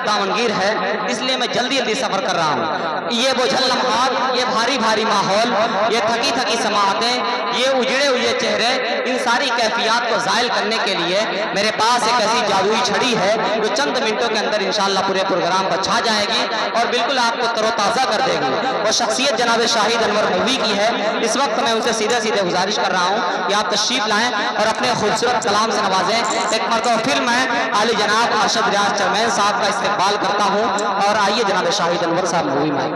दामनगीर है, इसलिए मैं जल्दी जल्दी सफर कर रहा हूँ। ये बोझल लम्हात, ये भारी भारी माहौल, ये थकी थकी समाअतें, ये उजड़े हुए चेहरे, इन सारी कैफियत को ज़ायल करने के लिए मेरे पास एक ऐसी जादुई छड़ी है जो चंद मिनटों के अंदर इंशाअल्लाह पूरे प्रोग्राम पर छा जाएगी और बिल्कुल आपको तरोताज़ा कर देगी। वो शख्सियत जनाब शाहिद अनवर मौलवी की है। इस वक्त मैं उनसे सीधे सीधे गुजारिश कर रहा हूँ कि आप तशरीफ लाएं और अपने खूबसूरत कलाम से नवाजें। एक मरतबा फिर मैं आली जनाब अरशद रियाज चरमैन साहब का इस्तकबाल करता हूँ और आइए जनाब शाहिद अनवर साहब मौलवी में।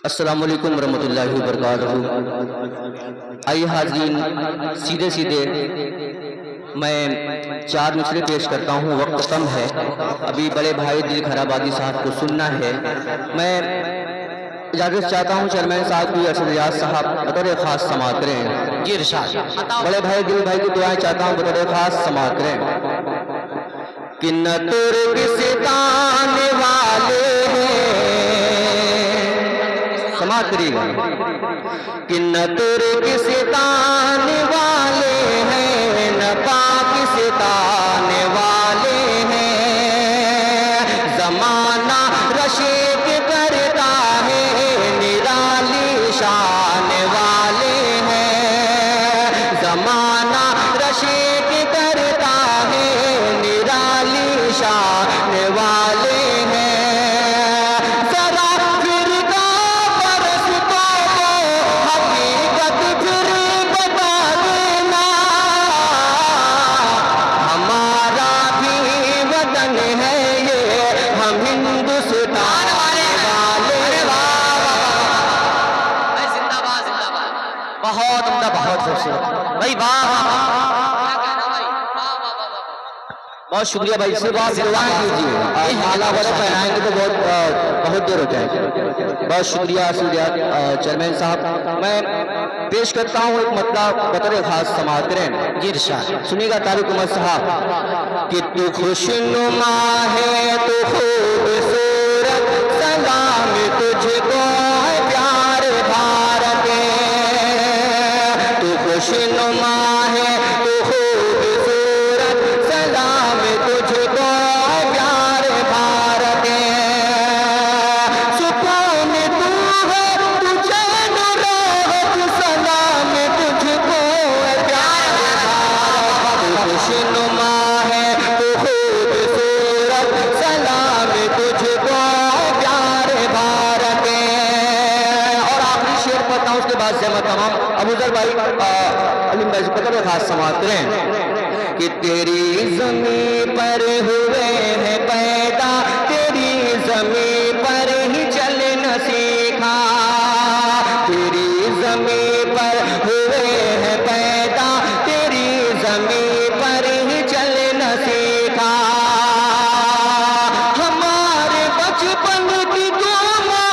अस्सलामु अलैकुम वरहमतुल्लाहि वबरकातुहू। आइए हाज़रीन, सीधे सीधे मैं 4 मिसरे पेश करता हूँ, वक्त कम है, अभी बड़े भाई दिल खराबादी साहब को सुनना है। मैं इजाज़त चाहता हूँ चेयरमैन साहब की, अरशद रियाज साहब बतौर खास समाअत करें। जी इरशाद। बड़े भाई दिल भाई की दुआएं चाहता हूँ, बतौर खास समाअत करें। कि न तुर्क सिताने वाले समाअत करिएगा। कि न तुर्क सिताने वाले हैं, न पाक सिताने वाले हैं। ज़माना रशीद करता है, निराली शान वाले हैं। ज़माना रशीद करता है, निराली शान वाले हैं। भाई बहुत शुक्रिया भाई, सिर्फ आप दुआएं कीजिए, माला वगैरह पहनाएंगे तो बहुत देर हो जाएगी। बहुत शुक्रिया चेयरमैन साहब। मैं पेश करता हूँ एक मतलब बतौर खास समाअत करें। जी इरशाद। सुनिएगा तारिक उमर साहब। कि तू खुशनुमा है, तू खूबसूरत, सलाम तुझको प्यार भारत। तू खुशनुमा है, तू खूबसूरत, सलाम तुझको प्यार भारत। सुकून तू है, तू चैन राहत, सलाम तुझको प्यार भारत। तू खुशनुमा है, तू खूबसूरत, सलाम तुझको प्यार भारत। और आखिरी शेर पढ़ता हूँ, उसके बाद से मैं तमाम अबूजर भाई अलीम भाई से पकड़ खास समाअत करें। कि तेरी ज़मीं पर हुए हैं पैदा, तेरी ज़मीं पर ही चलना सीखा। तेरी ज़मीं पर हुए हैं पैदा, तेरी ज़मीं पर ही चलना सीखा। हमारे बचपन की तुम हो,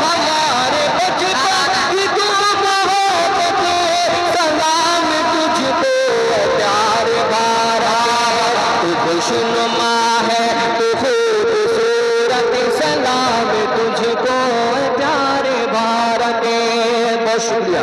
हमारे बचपन की तुम हो, सलाम तुझको प्यार भारत। तू खुशनुमा है, तू खूबसूरत, सलाम तुझको प्यार भारत। बहुत शुक्रिया।